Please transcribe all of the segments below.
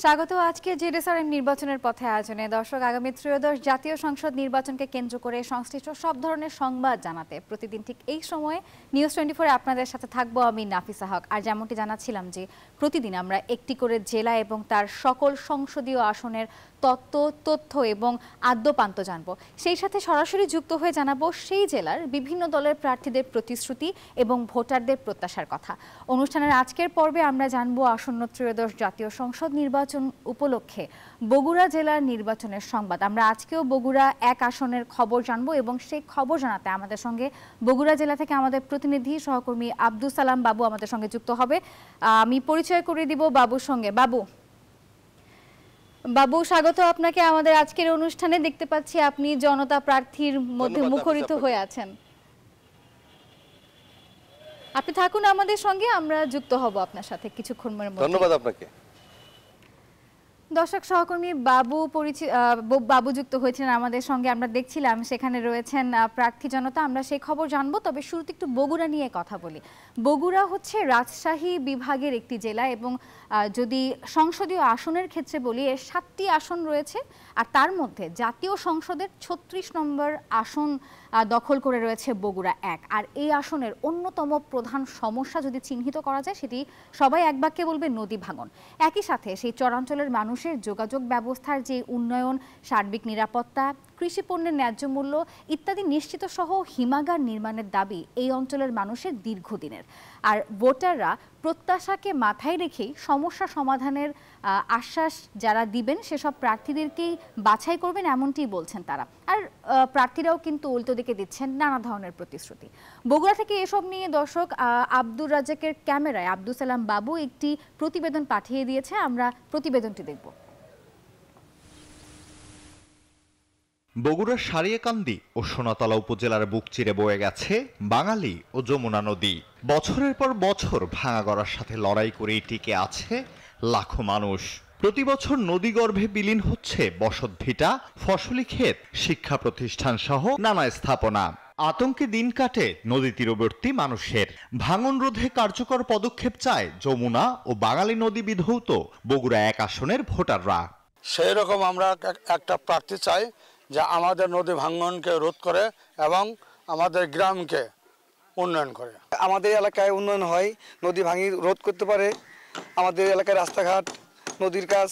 স্বাগত আজকে জেডএসআরএম নির্বাচনের পথে আয়োজনে। দর্শক, আগামী ত্রয়োদশ জাতীয় সংসদ নির্বাচনকে কেন্দ্র করে সংশ্লিষ্ট সব ধরনের সংবাদ জানাতে প্রতিদিন ঠিক এই সময়ে নিউজ 24 আপনাদের সাথে থাকবো আমি নাফিসা হক। আর যেমনটি জানাচ্ছিলাম যে প্রতিদিন আমরা একটি করে জেলা এবং তার সকল সংসদীয় আসনের তথ্য এবং আদ্যপান্ত জানবো। সেই সাথে সরাসরি যুক্ত হয়ে জানাবো সেই জেলার বিভিন্ন দলের প্রার্থীদের প্রতিশ্রুতি এবং ভোটারদের প্রত্যাশার কথা। অনুষ্ঠানের আজকের পর্বে আমরা জানবো আসন্ন ত্রয়োদশ জাতীয় সংসদ নির্বাচন উপলক্ষে বগুড়া জেলার নির্বাচনের সংবাদ। আমরা আজকেও বগুড়া 1 আসনের খবর জানবো এবং সেই খবর জানাতে আমাদের সঙ্গে বগুড়া জেলা থেকে আমাদের প্রতিনিধি সহকর্মী আব্দুল সালাম বাবু আমাদের সঙ্গে যুক্ত হবে। আমি পরিচয় করে দিব বাবুর সঙ্গে। বাবু, স্বাগত আপনাকে আমাদের আজকের অনুষ্ঠানে। দেখতে পাচ্ছি আপনি জনতা প্রার্থীর মধ্যে মুখরিত হয়ে আছেন। আপনি থাকুন আমাদের সঙ্গে, আমরা যুক্ত হব আপনার সাথে কিছুক্ষণের মধ্যে। ধন্যবাদ আপনাকে। দর্শক, সহকর্মী বাবু যুক্ত হয়েছিলেন আমাদের সঙ্গে। আমরা দেখছিলাম সেখানে রয়েছেন প্রার্থী জনতা। আমরা সেই খবর জানবো, তবে শুরুতে একটু বগুড়া নিয়ে কথা বলি। বগুড়া হচ্ছে রাজশাহী বিভাগের একটি জেলা এবং যদি সংসদীয় আসনের ক্ষেত্রে বলি, এর 7টি আসন রয়েছে। আর তার মধ্যে জাতীয় সংসদের 36 নম্বর আসন দখল করে রয়েছে বগুড়া 1। আর এই আসনের অন্যতম প্রধান সমস্যা যদি চিহ্নিত করা যায়, সেটি সবাই এক বাক্যে বলবে নদী ভাঙন। একই সাথে সেই চরাঞ্চলের মানুষের যোগাযোগ ব্যবস্থার যে উন্নয়ন, সার্বিক নিরাপত্তা, কৃষি পণ্যের ন্যায্য মূল্য ইত্যাদি নিশ্চিত সহ হিমাগার নির্মাণের দাবি এই অঞ্চলের মানুষের দীর্ঘদিনের। আর ভোটাররা প্রত্যাশাকে মাথায় রেখেই সমস্যা সমাধানের আশ্বাস যারা দিবেন সেসব প্রার্থীদেরকেই বাছাই করবেন, এমনটি বলছেন তারা। আর প্রার্থীরাও কিন্তু উল্টো দিকে দিচ্ছেন নানা ধরনের প্রতিশ্রুতি। বগুড়া থেকে এসব নিয়ে দর্শক আব্দুর রাজ্জাকের ক্যামেরায় আব্দুল সালাম বাবু একটি প্রতিবেদন পাঠিয়ে দিয়েছে। আমরা প্রতিবেদনটি দেখব। বগুড়ার সারিয়াকান্দি ও সোনাতলা উপজেলার বুক চিরে বয়ে গেছে বাঙালি ও যমুনা নদী। বছরের পর বছর ভাঙা গড়ার সাথে লড়াই করেই টিকে আছে লাখো মানুষ। প্রতি বছর নদীগর্ভে বিলীন হচ্ছে বসতভিটা, ফসলি ক্ষেত, শিক্ষা প্রতিষ্ঠান সহ নানা স্থাপনা। আতঙ্কে দিন কাটে নদী তীরবর্তী মানুষের। ভাঙন রোধে কার্যকর পদক্ষেপ চায় যমুনা ও বাঙালি নদী বিধৌত বগুড়া 1 আসনের ভোটাররা। সেই রকম আমরা একটা প্রার্থী চাই যে আমাদের নদী ভাঙনকে রোধ করে এবং আমাদের গ্রামকে উন্নয়ন করে। আমাদের এলাকায় উন্নয়ন হয়, নদী ভাঙি রোধ করতে পারে। আমাদের এলাকায় রাস্তাঘাট, নদীর কাজ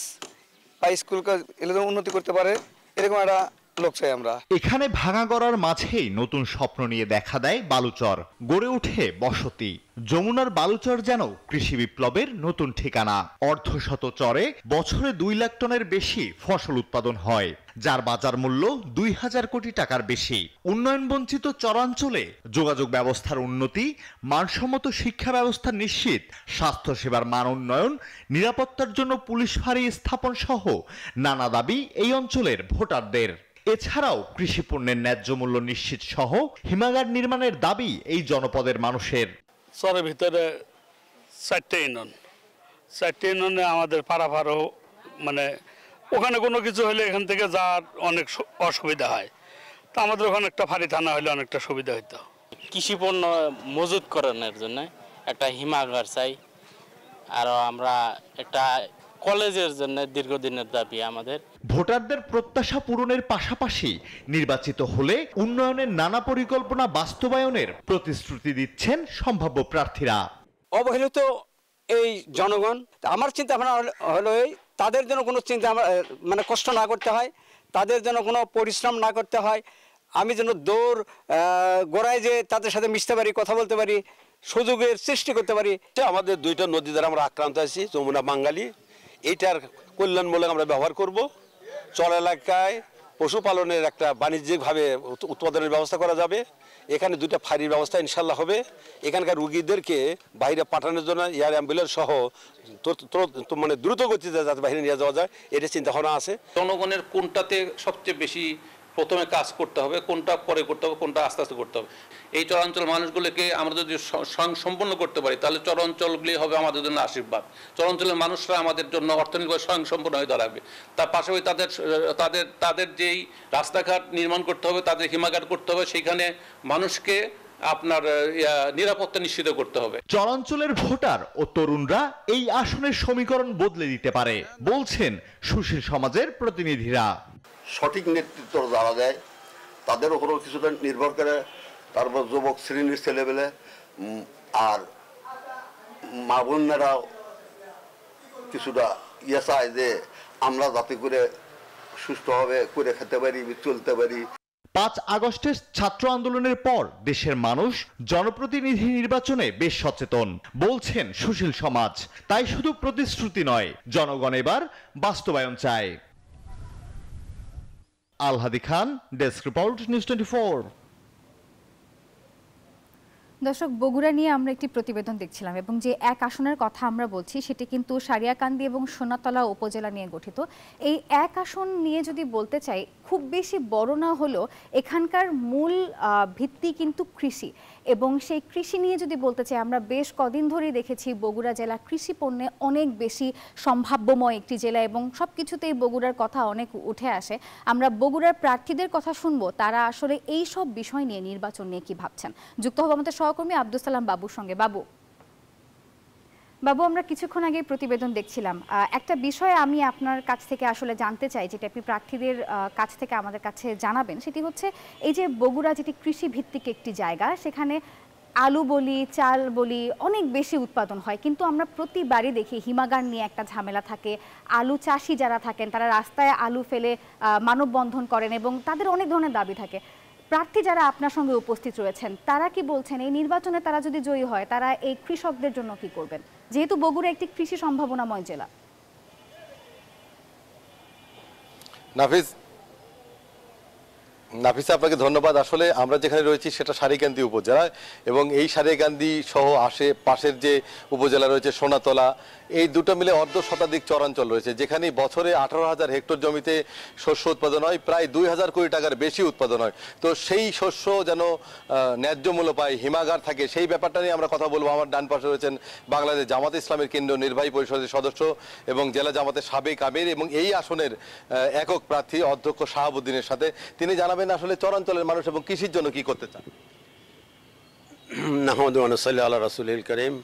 বা স্কুল কাজ এগুলো উন্নতি করতে পারে, এরকম একটা লোক চাই আমরা। এখানে ভাঙা গড়ার মাঝেই নতুন স্বপ্ন নিয়ে দেখা দেয় বালুচর, গড়ে ওঠে বসতি। যমুনার বালুচর যেন কৃষি বিপ্লবের নতুন ঠিকানা। অর্ধশত চরে বছরে 2 লাখ টনের বেশি ফসল উৎপাদন হয়, যার বাজার মূল্য 2000 কোটি টাকার বেশি। উন্নয়ন বঞ্চিত চরাঞ্চলে যোগাযোগ ব্যবস্থার উন্নতি, মানসম্মত শিক্ষা ব্যবস্থা নিশ্চিত, স্বাস্থ্যসেবার মান উন্নয়ন, নিরাপত্তার জন্য পুলিশ ফাঁড়ি স্থাপন সহ নানা দাবি এই অঞ্চলের ভোটারদের। এছাড়াও কৃষি পণ্যের ন্যায্য মূল্য নিশ্চিত সহ হিমাগার নির্মাণের দাবি এই জনপদের মানুষের। চরের ভিতরে 4টে ইউনিয়নে আমাদের পারাপারও মানে ওখানে কোনো কিছু হলে এখান থেকে যাওয়ার অনেক অসুবিধা হয়। তা আমাদের ওখানে একটা ফাঁড়ি থানা হলে অনেকটা সুবিধা হইতো। কৃষি পণ্য মজুত করানোর জন্য একটা হিমাগার চাই। আর আমরা একটা কলেজের জন্য দীর্ঘদিনের দাবি আমাদের। ভোটারদের প্রত্যাশা পূরণের পাশাপাশি নির্বাচিত হলে উন্নয়নের নানা পরিকল্পনা বাস্তবায়নের প্রতিশ্রুতি দিচ্ছেন সম্ভাব্য প্রার্থীরা। অবহেলিত এই জনগণ, আমার চিন্তা ভাবনা হলো এই তাদের জন্য কোনো চিন্তা মানে কষ্ট না করতে হয়, তাদের জন্য কোনো পরিশ্রম না করতে হয়। আমি যেন দৌড় গোড়ায় যে তাদের সাথে মিশতে পারি, কথা বলতে পারি, সুযোগের সৃষ্টি করতে পারি। আমাদের 2টা নদী দ্বারা আমরা আক্রান্ত আছি, যমুনা বাঙালি। এইটার কল্যাণমূলক আমরা ব্যবহার করব। চর এলাকায় পশুপালনের একটা বাণিজ্যিকভাবে উৎপাদনের ব্যবস্থা করা যাবে। এখানে 2টা ফাঁড়ির ব্যবস্থা ইনশাল্লাহ হবে। এখানকার রুগীদেরকে বাইরে পাঠানোর জন্য এয়ার অ্যাম্বুলেন্স সহ মানে দ্রুত গতিতে যাতে বাইরে নিয়ে যাওয়া যায়, এটা চিন্তা ভাবনা আছে। জনগণের কোনটাতে সবচেয়ে বেশি প্রথমে কাজ করতে হবে, কোনটা পরে করতে হবে, কোনটা আস্তে আস্তে করতে হবে। এই চরাঞ্চল মানুষগুলোকে আমরা যদি স্বয়ংসম্পন্ন করতে পারি, তাহলে চরাঞ্চলগুলি হবে আমাদের জন্য আশীর্বাদ। চরাঞ্চলের মানুষরা আমাদের জন্য অর্থনৈতিকভাবে স্বয়ংসম্পন্ন হয়ে দাঁড়াবে। তার পাশাপাশি তাদের যেই রাস্তাঘাট নির্মাণ করতে হবে, তাদের হিমাগার করতে হবে, সেখানে মানুষকে আপনার নিরাপত্তা নিশ্চিত করতে হবে। চরাঞ্চলের ভোটার ও তরুণরা এই আসনের সমীকরণ বদলে দিতে পারে বলছেন সুশীল সমাজের প্রতিনিধিরা। সঠিক নেতৃত্ব যারা দেয় তাদের উপরও কিছুটা নির্ভর করে, তারপর যুবক শ্রেণীর ছেলেবেলে আর মা বোনেরাও কিছুটা চায় যে আমরা যাতে করে সুষ্ঠুভাবে করে খেতে পারি, চলতে পারি। 5 আগস্টের ছাত্র আন্দোলনের পর দেশের মানুষ জনপ্রতিনিধি নির্বাচনে বেশ সচেতন বলছেন সুশীল সমাজ। তাই শুধু প্রতিশ্রুতি নয়, জনগণ এবার বাস্তবায়ন চায়। আলহাদি খান, ডেস্ক রিপোর্ট, নিউজ 24। দর্শক, বগুড়া নিয়ে আমরা একটি প্রতিবেদন দেখছিলাম এবং যে এক আসনের কথা আমরা বলছি সেটি কিন্তু সারিয়াকান্দি এবং সোনাতলা উপজেলা নিয়ে গঠিত। এই এক আসন নিয়ে যদি বলতে চাই, খুব বেশি বড় না হলেও এখানকার মূল ভিত্তি কিন্তু কৃষি, এবং সেই কৃষি নিয়ে যদি বলতে চাই, আমরা বেশ কদিন ধরেই দেখেছি বগুড়া জেলা কৃষি পণ্যে অনেক বেশি সম্ভাব্যময় একটি জেলা এবং সব কিছুতেই বগুড়ার কথা অনেক উঠে আসে। আমরা বগুড়ার প্রার্থীদের কথা শুনবো, তারা আসলে এই সব বিষয় নিয়ে, নির্বাচন নিয়ে কি ভাবছেন। যুক্ত হবো আমাদের সহকর্মী আব্দুল সালাম বাবুর সঙ্গে। বাবু, আমরা কিছুক্ষণ আগে প্রতিবেদন দেখছিলাম, একটা বিষয় আমি আপনার কাছ থেকে আসলে জানতে চাই, যেটা আপনি প্রার্থীদের কাছ থেকে আমাদের কাছে জানাবেন, সেটি হচ্ছে এই যে বগুড়া যেটি কৃষি ভিত্তিক একটি জায়গা, সেখানে আলু বলি, চাল বলি অনেক বেশি উৎপাদন হয়, কিন্তু আমরা প্রতিবারই দেখি হিমাগার নিয়ে একটা ঝামেলা থাকে। আলু চাষি যারা থাকেন তারা রাস্তায় আলু ফেলে মানববন্ধন করেন এবং তাদের অনেক ধরনের দাবি থাকে। প্রার্থী যারা আপনার সঙ্গে উপস্থিত রয়েছেন, তারা কি বলছেন এই নির্বাচনে তারা যদি জয়ী হয়, তারা এই কৃষকদের জন্য কি করবেন, যেহেতু বগুড়া একটি কৃষি সম্ভাবনাময় জেলা? নাফিসা, আপনাকে ধন্যবাদ। আসলে আমরা যেখানে রয়েছি সেটা সারিকান্দি উপজেলা, এবং এই সারিকান্দি সহ আশেপাশের যে উপজেলা রয়েছে সোনাতলা, এই দুটো মিলে অর্ধশতাধিক চরাঞ্চল রয়েছে, যেখানে বছরে 18,000 হেক্টর জমিতে শস্য উৎপাদন হয়, প্রায় 2,000 কোটি টাকার বেশি উৎপাদন হয়। তো সেই শস্য যেন ন্যায্য মূল্য পায়, হিমাগার থাকে, সেই ব্যাপারটা নিয়ে আমরা কথা বলবো। আমার ডান পাশে রয়েছেন বাংলাদেশ জামাত ইসলামের কেন্দ্রীয় নির্বাহী পরিষদের সদস্য এবং জেলা জামাতের সাবেক আমির এবং এই আসনের একক প্রার্থী অধ্যক্ষ শাহাবুদ্দিনের সাথে। তিনি জানাবেন আসলে চরাঞ্চলের মানুষ এবং কৃষির জন্য কি করতে চান। নাহমাদু ওয়া নুসাল্লি আলা রাসূলিল কারীম।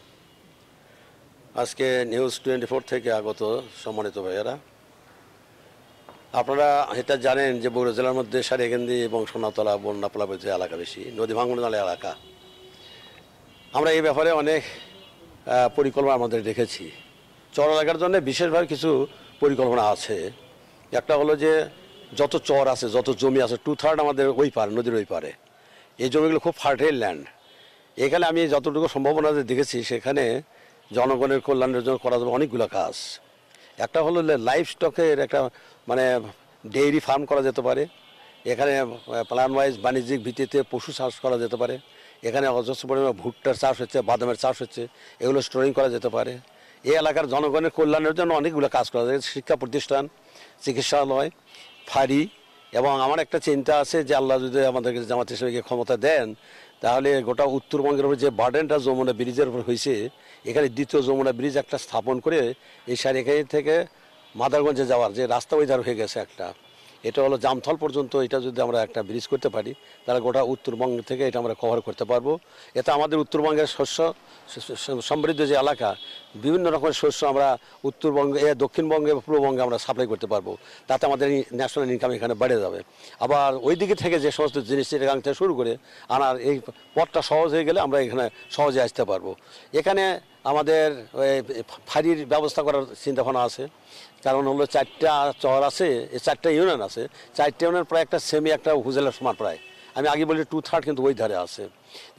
আজকে নিউজ 24 থেকে আগত সম্মানিত ভাইয়েরা, আপনারা এটা জানেন যে বগুড়া জেলার মধ্যে সারিয়াকান্দি এবং সোনাতলা বন্যা প্লাবিত এলাকা বেশি, নদী ভাঙনের এলাকা। আমরা এই ব্যাপারে অনেক পরিকল্পনা আমাদের রেখেছি। চর এলাকার জন্য বিশেষভাবে কিছু পরিকল্পনা আছে। একটা হলো যে যত চর আছে, যত জমি আছে, 2/3 আমাদের ওই পারে, নদীর ওই পারে। এই জমিগুলো খুব ফার্টাইল ল্যান্ড। এখানে আমি যতটুকু সম্ভাবনা দেখেছি, সেখানে জনগণের কল্যাণের জন্য করা যাবে অনেকগুলো কাজ। একটা হলো লাইফ স্টকের একটা মানে ডেইরি ফার্ম করা যেতে পারে। এখানে প্ল্যান ওয়াইজ বাণিজ্যিক ভিত্তিতে পশু চাষ করা যেতে পারে। এখানে অজস্র পরিমাণে ভুট্টার চাষ হচ্ছে, বাদামের চাষ হচ্ছে, এগুলো স্টোরিং করা যেতে পারে। এই এলাকার জনগণের কল্যাণের জন্য অনেকগুলো কাজ করা যায়, শিক্ষা প্রতিষ্ঠান, চিকিৎসালয়, ফাঁড়ি। এবং আমার একটা চিন্তা আছে যে আল্লাহ যদি আমাদেরকে জামাত ইসলামীকে ক্ষমতা দেন, তাহলে গোটা উত্তরবঙ্গের উপর যে বার্ডেনটা যমুনা ব্রিজের উপর হয়েছে, এখানে দ্বিতীয় যমুনা ব্রিজ একটা স্থাপন করে এই সারিয়াকান্দি থেকে মাদারগঞ্জে যাওয়ার যে রাস্তা ওই ধার হয়ে গেছে একটা, এটা হলো জামথল পর্যন্ত, এটা যদি আমরা একটা ব্রিজ করতে পারি, তাহলে গোটা উত্তরবঙ্গ থেকে এটা আমরা কভার করতে পারবো। এতে আমাদের উত্তরবঙ্গের শস্য সমৃদ্ধ যে এলাকা, বিভিন্ন রকমের শস্য আমরা উত্তরবঙ্গে, দক্ষিণবঙ্গে, পূর্ববঙ্গে আমরা সাপ্লাই করতে পারবো। তাতে আমাদের ন্যাশনাল ইনকাম এখানে বেড়ে যাবে। আবার ওই দিকে থেকে যে সমস্ত জিনিস এখান থেকে শুরু করে আনার এই পথটা সহজ হয়ে গেলে আমরা এখানে সহজে আসতে পারবো। এখানে আমাদের ফাঁড়ির ব্যবস্থা করার চিন্তাভাবনা আছে। কারণ হলো 4টা চর আছে, 4টা ইউনিয়ন আছে, 4টা ইউনিয়ন প্রায় একটা সেমি একটা উপজেলার সমান প্রায়। আমি আগে বলি 2/3 কিন্তু ওই ধারে আছে।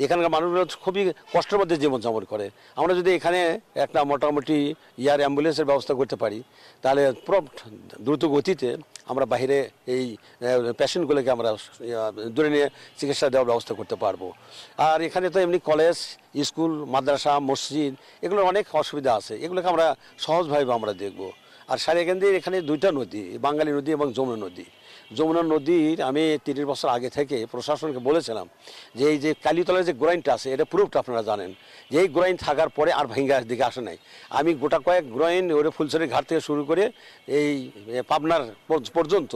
এখানকার মানুষগুলো খুবই কষ্টের মধ্যে জীবনযাপন করে। আমরা যদি এখানে একটা মোটামুটি এয়ার অ্যাম্বুলেন্সের ব্যবস্থা করতে পারি, তাহলে পুরো দ্রুত গতিতে আমরা বাইরে এই পেশেন্টগুলোকে আমরা দূরে নিয়ে চিকিৎসা দেওয়ার ব্যবস্থা করতে পারবো। আর এখানে তো এমনি কলেজ, স্কুল, মাদ্রাসা, মসজিদ, এগুলোর অনেক অসুবিধা আছে, এগুলোকে আমরা সহজভাবে আমরা দেখব। আর সারিয়াকান্দির এখানে 2টা নদী, বাঙালি নদী এবং যমুনা নদী। যমুনা নদীর আমি 30 বছর আগে থেকে প্রশাসনকে বলেছিলাম যে এই যে কালীতলার যে গ্রাইনটা আছে এটা প্রুফটা আপনারা জানেন যে এই গ্রাইন থাকার পরে আর ভেঙ্গার দিকে আসে নাই। আমি গোটা কয়েক গ্রাইন ওরে ফুলছড়ি ঘাট থেকে শুরু করে এই পাবনার পর্যন্ত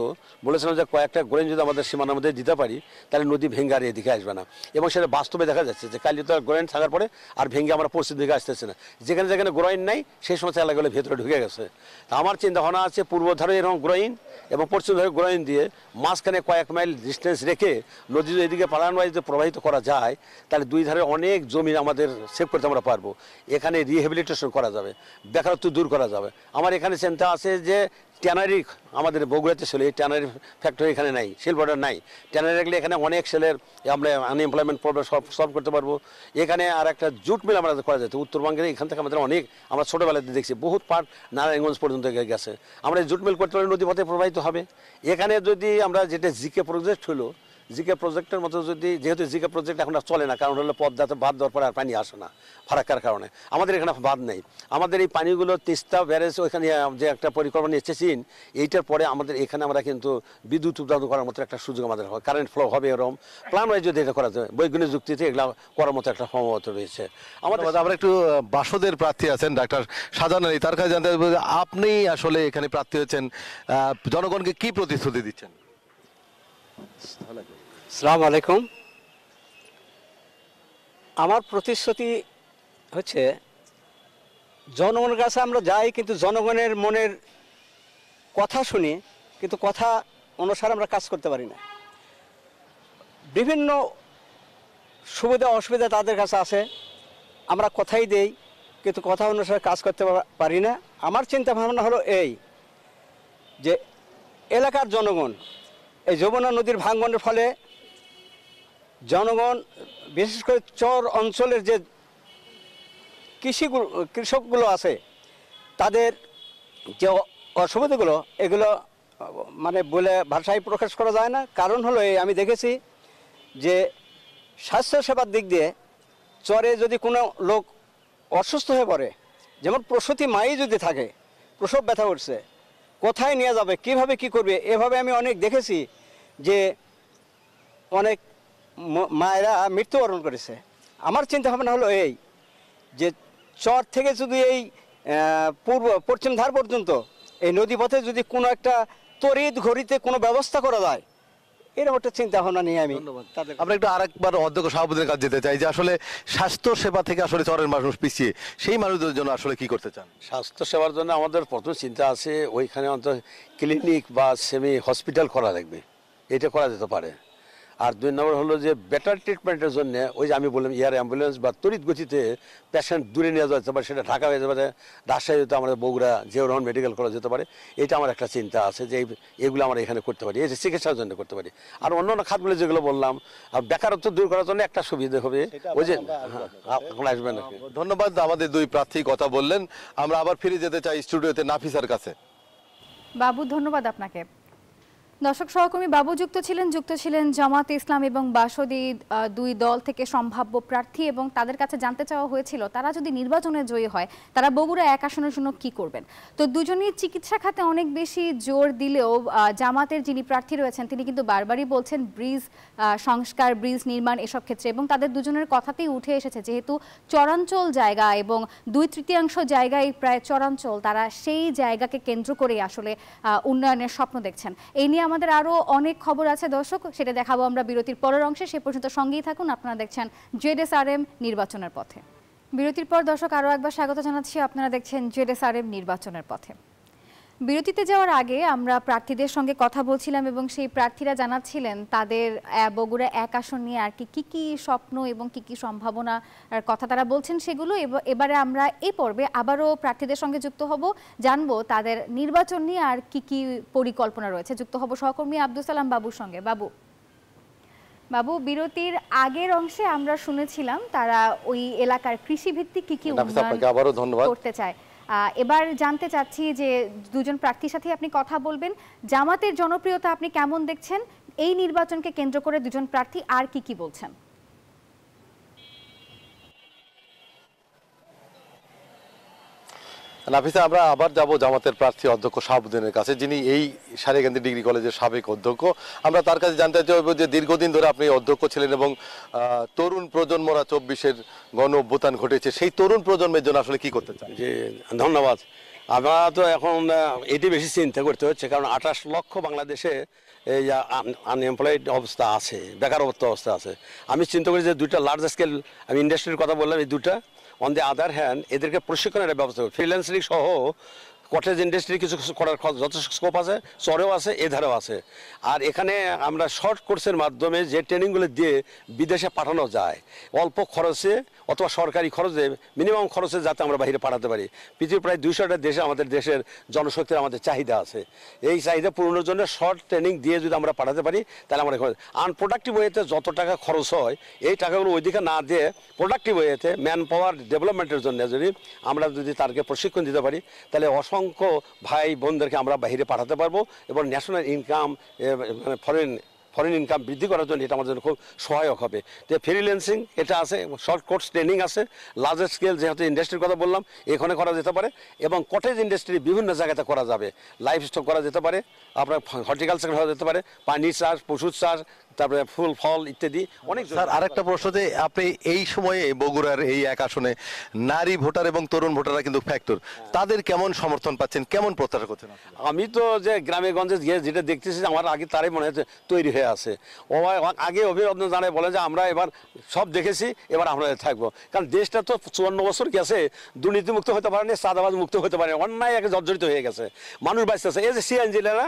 বলেছিলাম যে কয়েকটা গ্রাইন যদি আমাদের সীমানার মধ্যে দিতে পারি তাহলে নদী ভেঙ্গার এদিকে আসবে না, এবং সেটা বাস্তবে দেখা যাচ্ছে যে কালীতলার গ্রাইন থাকার পরে আর ভেঙ্গে আমরা পশ্চিম দিকে আসতেছে না। যেখানে যেখানে গ্রাইন নাই সেই সমস্ত এলাকাগুলো ভেতরে ঢুকে গেছে। তা আমার চিন্তা ভাবনা আছে পূর্ব ধারে এরকম গ্রাইন এবং পশ্চিম ধারে গ্রাইন দিয়ে মাঝখানে কয়েক মাইল ডিস্টেন্স রেখে নদী যদি এদিকে পালানবাড়িতে প্রবাহিত করা যায় তাহলে দুই ধারে অনেক জমি আমাদের সেভ করতে আমরা পারবো। এখানে রিহ্যাবিলিটেশন করা যাবে, বেকারত্ব দূর করা যাবে। আমার এখানে চিন্তা আছে যে ট্যানারি আমাদের বগুড়াতে ছিল, এই ট্যানারি ফ্যাক্টরি এখানে নাই, শিল্পটা নাই। ট্যানারি রাখলে এখানে অনেক ছেলের আমরা আনএমপ্লয়মেন্ট প্রবলেম সলভ করতে পারবো। এখানে আর একটা জুট মিল আমরা করা যেত উত্তরবঙ্গের, এখান থেকে আমাদের অনেক আমরা ছোটোবেলাতে দেখছি বহুত পার্ট নারায়ণগঞ্জ পর্যন্ত গেছে। আমরা জুট মিল করতে পারলে নদী পথে প্রবাহিত হবে। এখানে যদি আমরা যেটা জিকে প্রজেক্ট হলো, জিকে প্রজেক্টের মতো যদি, যেহেতু জিকে প্রজেক্ট এখন আর চলে না, কারণ হলো পদ্মাতে বাঁধ দেওয়ার পরে আর পানি আসে না ফারাক্কার কারণে। আমাদের এখানে বাঁধ নেই, আমাদের এই পানিগুলো তিস্তা ব্যারেজ ওইখানে যে একটা পরিকল্পনা এসেছেন, এইটার পরে আমাদের এখানে আমরা কিন্তু বিদ্যুৎ উৎপাদন করার মতো একটা সুযোগ আমাদের হয়, কারেন্ট ফ্লো হবে এরকম প্ল্যান ওয়াইজ যদি এটা করা যায় বৈজ্ঞানিক যুক্তিতে এগুলো করার মতো একটা সম্ভবত রয়েছে। আমাদের আমরা একটু বাসদের প্রার্থী আছেন ডাক্তার শাহজাহান আলী, তার কাছে জানতে চাইবো যে আপনি আসলে এখানে প্রার্থী হয়েছেন, জনগণকে কি প্রতিশ্রুতি দিচ্ছেন? আসসালামু আলাইকুম। আমার প্রতিশ্রুতি হচ্ছে জনগণের কাছে আমরা যাই, কিন্তু জনগণের মনের কথা শুনি, কিন্তু কথা অনুসারে আমরা কাজ করতে পারি না। বিভিন্ন সুবিধা অসুবিধা তাদের কাছে আছে, আমরা কথাই দেই কিন্তু কথা অনুসারে কাজ করতে পারি না। আমার চিন্তা ভাবনা হলো এই যে এলাকার জনগণ এই যমুনা নদীর ভাঙ্গনের ফলে জনগণ, বিশেষ করে চর অঞ্চলের যে কৃষকগুলো আছে তাদের যে অসুবিধাগুলো, এগুলো মানে বলে ভাষায় প্রকাশ করা যায় না। কারণ হলো এই, আমি দেখেছি যে স্বাস্থ্যসেবার দিক দিয়ে চরে যদি কোনো লোক অসুস্থ হয়ে পড়ে, যেমন প্রসূতি মাই যদি থাকে, প্রসব ব্যথা উঠছে, কোথায় নিয়ে যাবে, কিভাবে কি করবে, এভাবে আমি অনেক দেখেছি যে অনেক মায়েরা মৃত্যুবরণ করেছে। আমার চিন্তা ভাবনা হলো এই যে চর থেকে যদি এই পশ্চিম ধার পর্যন্ত এই নদীপথে যদি কোনো একটা তড়িৎ ঘড়িতে কোনো ব্যবস্থা করা যায়, এরকম একটা চিন্তা ভাবনা নিয়ে আমি। আমরা একটু আরেকবার অধ্যক্ষ সভাপতির কাছে যেতে চাই যে আসলে স্বাস্থ্য সেবা থেকে আসলে চরের মানুষ পিছিয়ে, সেই মানুষদের জন্য আসলে কি করতে চান? স্বাস্থ্য সেবার জন্য আমাদের প্রথম চিন্তা আছে ওইখানে অন্তত ক্লিনিক বা সেমি হসপিটাল করা লাগবে, এটা করা যেতে পারে। আর 2 নম্বর হলো যে বেটার ট্রিটমেন্টের জন্য ওই যে আমি বললাম এয়ার অ্যাম্বুলেন্স বা তড়িৎ গতিতে পেশেন্ট দূরে নিয়ে যেতে পারে, সেটা ঢাকা হয়ে যেতে পারে, রাজশাহী যেতে আমাদের বগুড়া জিয়াউর রহমান মেডিকেল কলেজ যেতে পারে। এটা আমার একটা চিন্তা আছে যে এগুলো আমরা এখানে করতে পারি, এই যে চিকিৎসার জন্য করতে পারি। আর অন্য অন্য খাতগুলো যেগুলো বললাম, বেকারত্ব দূর করার জন্য একটা সুবিধা হবে ওই যে আসবেন। ধন্যবাদ, আমাদের 2 প্রার্থী কথা বললেন। আমরা আবার ফিরে যেতে চাই স্টুডিওতে নাফিসার কাছে। বাবু ধন্যবাদ আপনাকে। দর্শক সহকর্মী বাবু যুক্ত ছিলেন জামাতে ইসলাম এবং বাসদী 2 দল থেকে সম্ভাব্য প্রার্থী, এবং তাদের কাছে জানতে চাওয়া হয়েছিল তারা যদি নির্বাচনে জয়ী হয় তারা বগুড়া 1 আসনের জন্য কি করবেন। তো দুজনই চিকিৎসা খাতে অনেক বেশি জোর দিলেও জামাতের যিনি প্রার্থী রয়েছেন তিনি কিন্তু বারবারই বলছেন ব্রিজ সংস্কার, ব্রিজ নির্মাণ এসব ক্ষেত্রে, এবং তাদের দুজনের কথাতেই উঠে এসেছে যেহেতু চরাঞ্চল জায়গা এবং 2/3 জায়গায় প্রায় চরাঞ্চল, তারা সেই জায়গাকে কেন্দ্র করে আসলে উন্নয়নের স্বপ্ন দেখছেন। এই নিয়ে আমাদের আরো অনেক খবর আছে দর্শক, সেটা দেখাবো আমরা বিরতির পরের অংশে। সে পর্যন্ত সঙ্গেই থাকুন। আপনারা দেখছেন জেডএসআরএম নির্বাচনের পথে। বিরতির পর দর্শক আরো একবার স্বাগত জানাচ্ছি। আপনারা দেখছেন জেডএসআরএম নির্বাচনের পথে। বিরতিতে যাওয়ার আগে আমরা প্রার্থীদের সঙ্গে কথা বলছিলাম এবং সেই প্রার্থীরা জানাচ্ছিলেন তাদের বগুড়া 1 আসন নিয়ে আর কি কি স্বপ্ন এবং কি সম্ভাবনার কথা তারা বলছেন সেগুলো। এবারে আমরা এই পর্বে আবারও প্রার্থীদের সঙ্গে যুক্ত হব, জানবো তাদের নির্বাচন নিয়ে আর কি পরিকল্পনা রয়েছে। যুক্ত হব সহকর্মী আব্দুল সালাম বাবুর সঙ্গে। বাবু, বিরতির আগের অংশে আমরা শুনেছিলাম তারা ওই এলাকার কৃষিভিত্তিক কি উন্নয়ন করতে চায়। এবার জানতে চাচ্ছি যে দুজন প্রার্থীর সাথে আপনি কথা বলবেন, জামাতের জনপ্রিয়তা আপনি কেমন দেখছেন, এই নির্বাচনকে কেন্দ্র করে দুজন প্রার্থী আর কি বলছেন? নাফিসা, আমরা আবার যাব জামাতের প্রার্থী অধ্যক্ষ শাহাবুদ্দিনের কাছে, যিনি এই সারিয়াকান্দি ডিগ্রি কলেজের সাবেক অধ্যক্ষ। আমরা তার কাছে জানতে চাইব যে দীর্ঘদিন ধরে আপনি অধ্যক্ষ ছিলেন এবং তরুণ প্রজন্মরা 24-এর গণ অভ্যুত্থান ঘটেছে, সেই তরুণ প্রজন্মের জন্য আসলে কি করতে চান? জি ধন্যবাদ। আমরা তো এখন এটি বেশি চিন্তা করতে হচ্ছে, কারণ 28 লক্ষ বাংলাদেশে এই আনএমপ্লয়েড অবস্থা আছে, বেকারত্ব অবস্থা আছে। আমি চিন্তা করি যে দুইটা লার্জ স্কেল, আমি ইন্ডাস্ট্রির কথা বললাম, এই দুটা। অন দি আদার হ্যান্ড এদেরকে প্রশিক্ষণের ব্যবস্থা করবে, ফ্রিল্যান্সিং সহ কটেজ ইন্ডাস্ট্রি কিছু করার যথেষ্ট স্কোপ আছে, চরেও আছে, এধারেও আছে। আর এখানে আমরা শর্ট কোর্সের মাধ্যমে যে ট্রেনিংগুলো দিয়ে বিদেশে পাঠানো যায় অল্প খরচে অথবা সরকারি খরচে, মিনিমাম খরচে, যাতে আমরা বাইরে পাঠাতে পারি। পৃথিবীর প্রায় 200টা দেশে আমাদের দেশের জনশক্তির আমাদের চাহিদা আছে। এই চাহিদা পূরণের জন্য শর্ট ট্রেনিং দিয়ে যদি আমরা পাঠাতে পারি, তাহলে আমরা আনপ্রোডাক্টিভ ওয়েতে যত টাকা খরচ হয় এই টাকাগুলো ওইদিকে না দিয়ে প্রোডাক্টিভ ওয়েতে ম্যান পাওয়ার ডেভেলপমেন্টের জন্য আমরা যদি তাদেরকে প্রশিক্ষণ দিতে পারি, তাহলে অসংখ্য ভাই বোনদেরকে আমরা বাইরে পাঠাতে পারবো এবং ন্যাশনাল ইনকাম, ফরেন ইনকাম বৃদ্ধি করার জন্য এটা আমাদের জন্য খুব সহায়ক হবে। তো ফ্রিল্যান্সিং এটা আছে, শর্ট কোর্স ট্রেনিং আছে, লার্জ স্কেল যেহেতু ইন্ডাস্ট্রির কথা বললাম এখানে করা যেতে পারে, এবং কটেজ ইন্ডাস্ট্রি বিভিন্ন জায়গাতে করা যাবে, লাইফ স্টক করা যেতে পারে, আপনার হর্টিকালচার করা যেতে পারে, পানির চাষ, পশুর চাষ, তারপরে ফুল ফল ইত্যাদি অনেক। স্যার, আরেকটা প্রশ্ন, যে আপনি এই সময়ে বগুড়ার এই এক আসনে নারী ভোটার এবং তরুণ ভোটাররা কিন্তু ফ্যাক্টর, তাদের কেমন সমর্থন পাচ্ছেন, কেমন প্রত্যাশা করছেন? আমি তো যে গ্রামে গঞ্জে গিয়ে যেটা দেখতেছি, আমার আগে তারাই মনে হচ্ছে তৈরি হয়ে আছে। ও আগে অভিনন্দন জানায় বলে যে আমরা এবার সব দেখেছি, এবার আমরা থাকবো। কারণ দেশটা তো 54 বছর গেছে দুর্নীতিমুক্ত হতে পারেনি, চাঁদাবাজ মুক্ত হতে পারেনি, অন্যায় একে জর্জরিত হয়ে গেছে, মানুষ বাঁচতেছে। এই যে সিএনজিরা,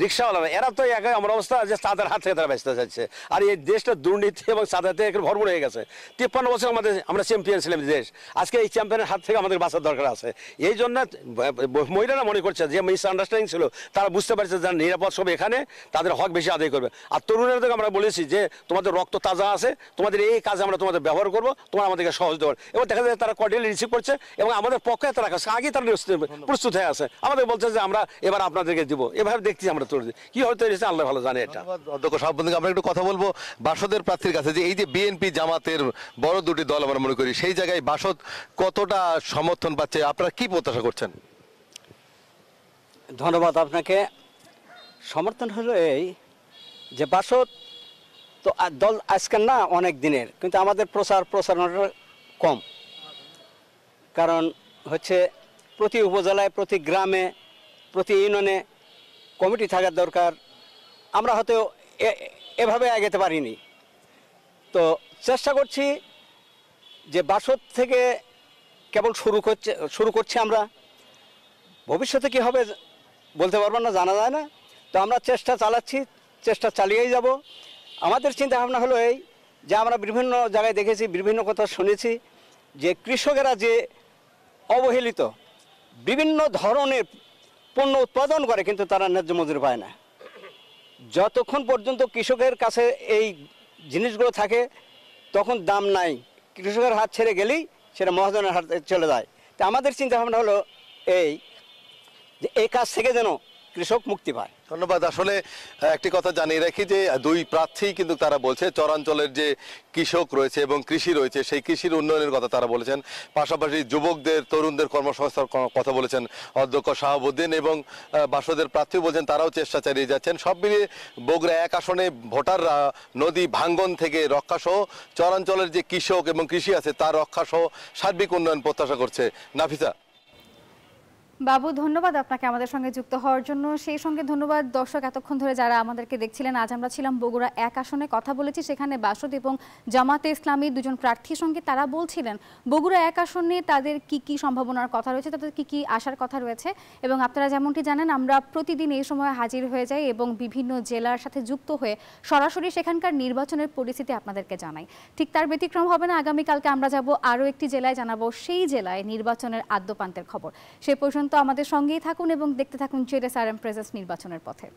রিক্সাওয়ালারা, এরা তো একে আমার অবস্থা যে চাঁদার হাত থেকে তারা বাঁচতে চাইছে। আর এই দেশটা দুর্নীতি এবং চাঁদাতে ভরপুর হয়ে গেছে। 53 বছর আমরা চ্যাম্পিয়ন ছিলাম দেশ, আজকে এই চ্যাম্পিয়নের হাত থেকে আমাদের বাঁচার দরকার আছে। এই জন্য মহিলারা মনে করছে যে মিসআন্ডারস্ট্যান্ডিং ছিল, তারা বুঝতে পারছে যে নিরাপদ সব এখানে তাদের হক বেশি আদায় করবে। আর তরুণের আমরা বলেছি যে তোমাদের রক্ত তাজা আছে, তোমাদের এই কাজে আমরা তোমাদের ব্যবহার করবো, তোমরা আমাদেরকে সহজ দেওয়ার। এবং দেখা যায় তারা কর্ডিয়ালি রিসিভ করছে এবং আমাদের পক্ষে তারা আগে তারা প্রস্তুত হয়ে আছে, আমাদের বলছে যে আমরা এবার আপনাদেরকে দিব। এভাবে দেখছি আমরা তৈরি কি হয়তো আল্লাহ ভালো জানে। এটা অধ্যক্ষ শাহাবুদ্দিন, আমরা একটু কথা বলবো বাসদের প্রার্থীর কাছে, যে এই যে বিএনপি জামাতের বড় দুটি দল আমরা মনে করি, সেই জায়গায় বাসদ কতটা সমর্থন পাচ্ছে, আপনারা কি প্রত্যাশা করছেন? ধন্যবাদ আপনাকে। সমর্থন হলো এই যে বাসদ তো দল আজকাল না, অনেক দিনের, কিন্তু আমাদের প্রচারণাটা কম। কারণ হচ্ছে প্রতি উপজেলায়, প্রতি গ্রামে, প্রতি ইউনিয়নে কমিটি থাকার দরকার। আমরা হয়তো এভাবে এগোতে পারিনি। তো চেষ্টা করছি যে বাসদ থেকে কেবল শুরু করছি আমরা, ভবিষ্যতে কি হবে বলতে পারবো না, জানা যায় না। তো আমরা চেষ্টা চালাচ্ছি, চেষ্টা চালিয়েই যাব। আমাদের চিন্তা ভাবনা হলো এই যে আমরা বিভিন্ন জায়গায় দেখেছি, বিভিন্ন কথা শুনেছি যে কৃষকেরা যে অবহেলিত, বিভিন্ন ধরনের পণ্য উৎপাদন করে কিন্তু তারা ন্যায্য মজুরি পায় না। যতক্ষণ পর্যন্ত কৃষকের কাছে এই জিনিসগুলো থাকে তখন দাম নাই, কৃষকের হাত ছেড়ে গেলেই সেটা মহাজনের হাতে চলে যায়। তো আমাদের চিন্তা ভাবনা হলো এই যে এই কাজ থেকে যেন কৃষক মুক্তি পায়। ধন্যবাদ। আসলে একটি কথা জানিয়ে রাখি যে দুই প্রার্থী কিন্তু তারা বলছে চরাঞ্চলের যে কৃষক রয়েছে এবং কৃষি রয়েছে সেই কৃষির উন্নয়নের কথা তারা বলেছেন, পাশাপাশি যুবকদের, তরুণদের কর্মসংস্থার কথা বলেছেন অধ্যক্ষ শাহাবুদ্দিন, এবং বাসদের প্রার্থী বলছেন তারাও চেষ্টা চালিয়ে যাচ্ছেন। সব মিলিয়ে বগুড়া এক আসনে ভোটাররা নদী ভাঙ্গন থেকে রক্ষাসহ চরাঞ্চলের যে কৃষক এবং কৃষি আছে তার রক্ষাসহ সার্বিক উন্নয়ন প্রত্যাশা করছে। নাফিসা। বাবু, ধন্যবাদ আপনাকে আমাদের সঙ্গে যুক্ত হওয়ার জন্য। সেই সঙ্গে ধন্যবাদ দর্শক এতক্ষণ ধরে যারা আমাদেরকে দেখছিলেন। আজ আমরা ছিলাম বগুড়া এক আসনে, কথা বলেছি সেখানে বাসদ এবং জামাতে ইসলামী দুজন প্রার্থীর সঙ্গে। তারা বলছিলেন বগুড়া এক আসনে তাদের কি কি সম্ভাবনার কথা রয়েছে, তাদের কি কি আশার কথা রয়েছে। এবং আপনারা যেমনটি জানেন আমরা প্রতিদিন এই সময় হাজির হয়ে যাই এবং বিভিন্ন জেলার সাথে যুক্ত হয়ে সরাসরি সেখানকার নির্বাচনের পরিস্থিতি আপনাদেরকে জানাই। ঠিক তার ব্যতিক্রম হবে না, আগামীকালকে আমরা যাব আরও একটি জেলায়, জানাবো সেই জেলায় নির্বাচনের আদ্যপান্তের খবর। সে পর্যন্ত আমাদের সঙ্গেই থাকুন এবং দেখতে থাকুন জেডএসআরএম প্রেজেন্স নির্বাচনের পথে।